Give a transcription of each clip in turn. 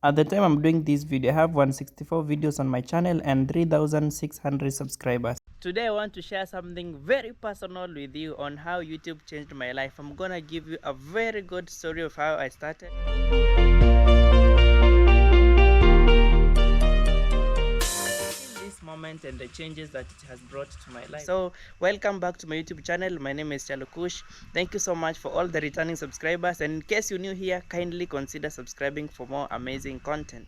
At the time I'm doing this video, I have 164 videos on my channel and 3,600 subscribers. Today I want to share something very personal with you on how YouTube changed my life. I'm gonna give you a very good story of how I started. This moment and the changes that it has brought to my life. So welcome back to my YouTube channel. My name is Chalokush. Thank you so much for all the returning subscribers, and in case you're new here, kindly consider subscribing for more amazing content.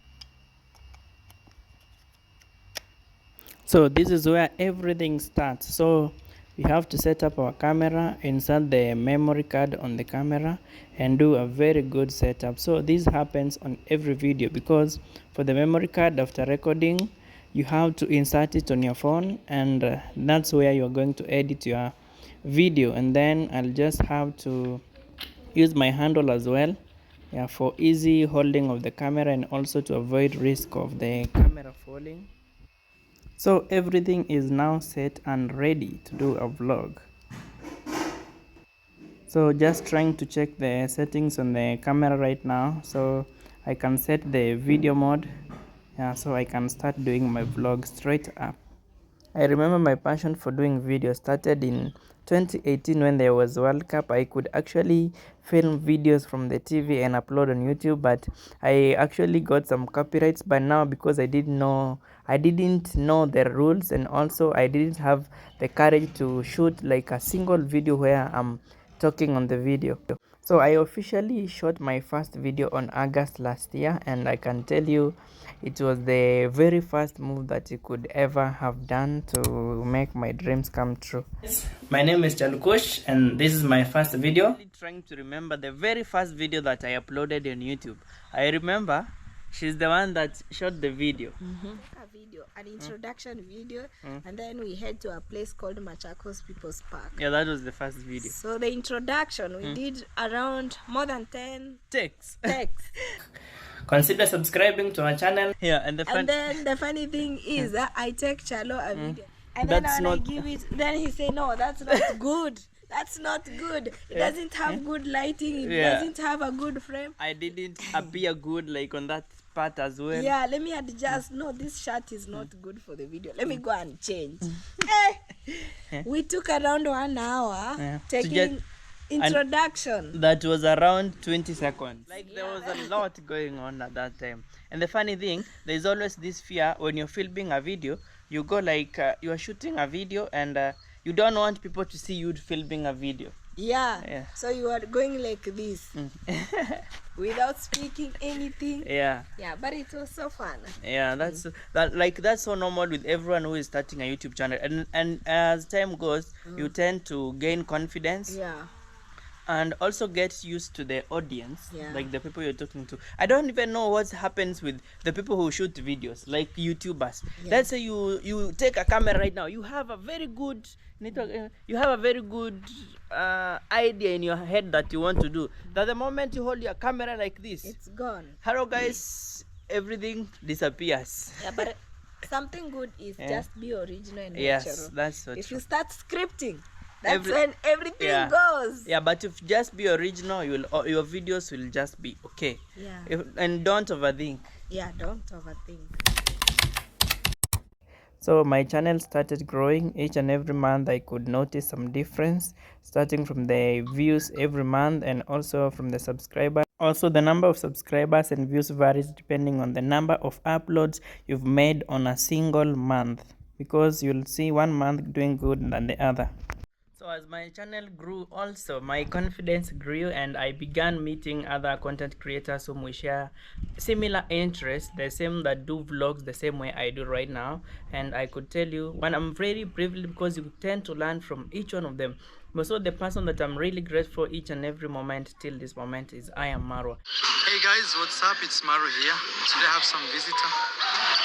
So this is where everything starts. So we have to set up our camera, insert the memory card on the camera, and do a very good setup. So this happens on every video, because for the memory card, after recording, you have to insert it on your phone, and that's where you're going to edit your video. And then I'll just have to use my handle as well, yeah, for easy holding of the camera and also to avoid risk of the camera falling. So everything is now set and ready to do a vlog. So just trying to check the settings on the camera right now, so I can set the video mode, yeah, so I can start doing my vlog straight up. I remember my passion for doing videos started in 2018 when there was World Cup. I could actually film videos from the TV and upload on YouTube, but I actually got some copyrights. But now, because I didn't know the rules, and also I didn't have the courage to shoot like a single video where I'm talking on the video. So I officially shot my first video on August last year, and I can tell you it was the very first move that you could ever have done to make my dreams come true. My name is Chalukush, and this is my first video. I'm trying to remember the very first video that I uploaded on YouTube. I remember she's the one that shot the video. An introduction video, and then we head to a place called Machakos People's Park. Yeah, that was the first video. So the introduction, we did around more than 10 takes. Consider subscribing to our channel. Yeah, and then the funny thing is that I take Chalo a video, and then I give it, then he say, no, that's not good. That's not good. It doesn't have good lighting. It doesn't have a good frame. I didn't appear good like on that part as well. Yeah, let me adjust. No, this shirt is not good for the video. Let me go and change. We took around 1 hour taking introduction. That was around 20 seconds. Like there was a lot going on at that time. And the funny thing, there's always this fear when you're filming a video. You go like you are shooting a video, and you don't want people to see you filming a video. Yeah. So you are going like this without speaking anything. Yeah, but it was so fun. Yeah, that's so normal with everyone who is starting a YouTube channel, and as time goes, you tend to gain confidence. And also get used to the audience, like the people you're talking to. I don't even know what happens with the people who shoot videos, like YouTubers. Let's say you take a camera right now. You have a very good idea in your head that you want to do. That the moment you hold your camera like this, it's gone. Hello guys, everything disappears. Yeah, but something good is just be original and natural. Yes, that's so true. If you start scripting, that's when everything goes. Yeah, but if just be original, your videos will just be okay. And don't overthink. Yeah, don't overthink. So my channel started growing. Each and every month I could notice some difference, starting from the views every month and also from the subscribers. Also, the number of subscribers and views varies depending on the number of uploads you've made on a single month, because you'll see one month doing good than the other. So as my channel grew, also my confidence grew, and I began meeting other content creators whom we share similar interests, the same that do vlogs the same way I do right now. And I could tell you, when I'm very privileged, because you tend to learn from each one of them. But so the person that I'm really grateful for each and every moment till this moment is I am Marwa. Hey guys, what's up? It's Maru here. Today I have some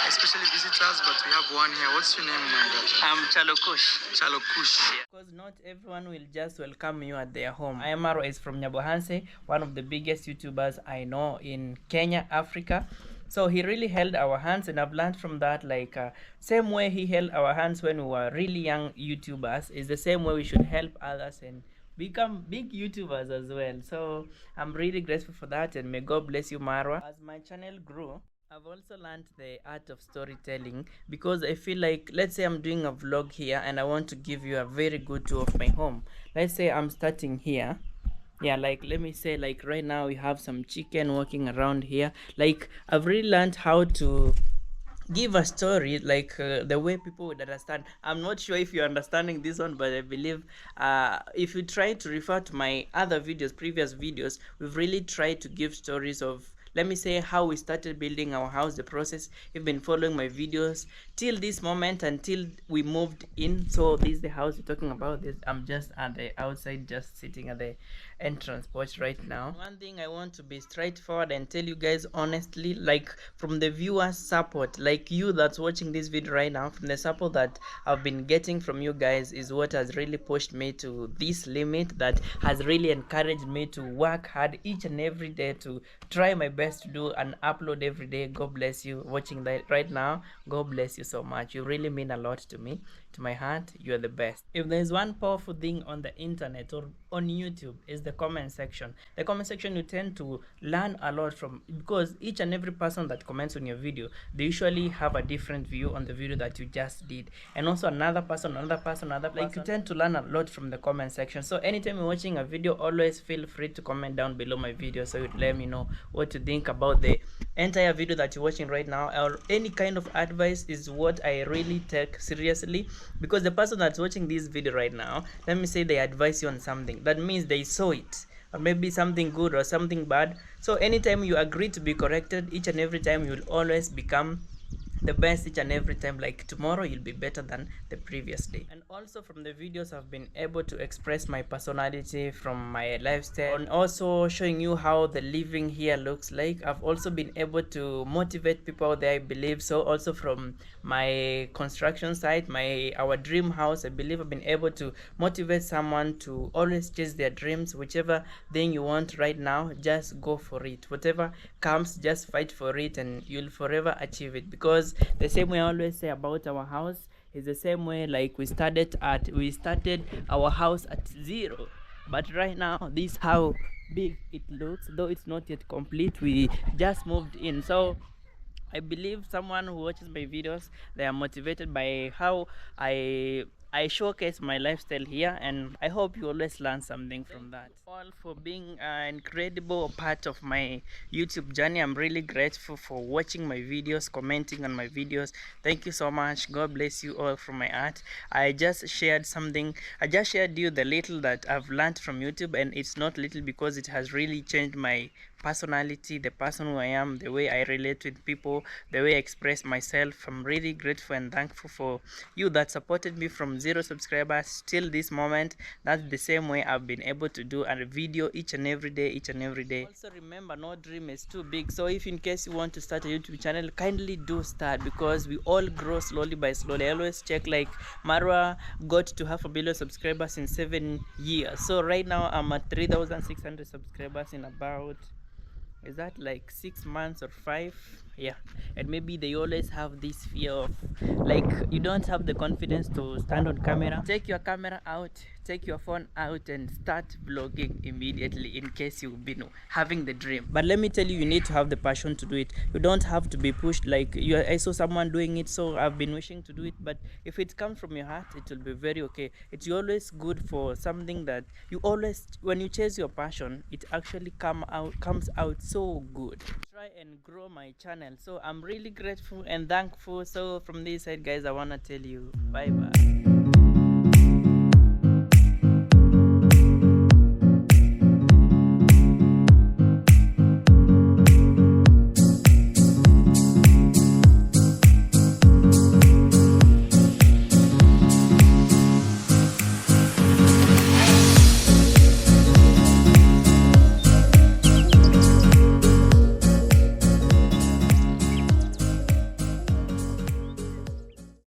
especially visitors, but we have one here. What's your name, my brother? I'm Chalokush. Chalokush. Because not everyone will just welcome you at their home. I am Marwa is from Nyabohanse, one of the biggest YouTubers I know in Kenya, Africa. So he really held our hands, and I've learned from that, like same way he held our hands when we were really young YouTubers is the same way we should help others and become big YouTubers as well. So I'm really grateful for that, and may God bless you, Marwa. As my channel grew, I've also learned the art of storytelling, because I feel like, let's say I'm doing a vlog here and I want to give you a very good tour of my home. Let's say I'm starting here. Yeah, like let me say, like right now we have some chicken walking around here. Like I've really learned how to give a story, like the way people would understand. I'm not sure if you're understanding this one, but I believe if you try to refer to my other videos, previous videos, we've really tried to give stories of, let me say, how we started building our house, the process. You've been following my videos till this moment, until we moved in. So this is the house we're talking about. This, I'm just at the outside, just sitting at the entrance porch right now. One thing I want to be straightforward and tell you guys honestly, like from the viewers support, like you that's watching this video right now, from the support that I've been getting from you guys is what has really pushed me to this limit, that has really encouraged me to work hard each and every day, to try my best to do and upload every day. God bless you watching that right now. God bless you so much. You really mean a lot to me, to my heart. You're the best. If there's one powerful thing on the internet or on YouTube, is the comment section. The comment section, you tend to learn a lot from, because each and every person that comments on your video, they usually have a different view on the video that you just did, and also another person, like you tend to learn a lot from the comment section. So anytime you're watching a video, always feel free to comment down below my video, so you'd let me know what you think about the entire video that you're watching right now, or any kind of advice is what I really take seriously, because the person that's watching this video right now, let me say they advise you on something, that means they saw it, or maybe something good or something bad. So anytime you agree to be corrected, each and every time, you'll always become the best each and every time. Like tomorrow you'll be better than the previous day. And also from the videos, I've been able to express my personality, from my lifestyle, and also showing you how the living here looks like. I've also been able to motivate people out there, I believe. So also from my construction site, our dream house, I believe I've been able to motivate someone to always chase their dreams. Whichever thing you want right now, just go for it. Whatever comes, just fight for it, and you'll forever achieve it. Because the same way I always say about our house is the same way, like we started our house at zero, but right now this how big it looks, though it's not yet complete. We just moved in. So I believe someone who watches my videos, they are motivated by how I showcase my lifestyle here, and I hope you always learn something from that. Thank you all for being an incredible part of my YouTube journey. I'm really grateful for watching my videos, commenting on my videos. Thank you so much. God bless you all from my heart. I just shared you the little that I've learned from YouTube, and it's not little because it has really changed my personality, the person who I am, the way I relate with people, the way I express myself. I'm really grateful and thankful for you that supported me from 0 subscribers till this moment. That's the same way I've been able to do a video each and every day. Also remember, no dream is too big. So if in case you want to start a YouTube channel, kindly do start, because we all grow slowly by slowly. I always check, like Marwa got to 500 million subscribers in 7 years. So right now I'm at 3,600 subscribers in about, is that like 6 months or 5? Yeah. And maybe they always have this fear of, like, you don't have the confidence to stand on camera. Take your camera out, take your phone out, and start vlogging immediately, in case you've been having the dream. But let me tell you, you need to have the passion to do it. You don't have to be pushed, like I saw someone doing it, so I've been wishing to do it. But if it comes from your heart, it will be very okay. It's always good for something that you always, when you chase your passion, it actually comes out so good. Try and grow my channel. So I'm really grateful and thankful. So from this side, guys, I want to tell you bye bye.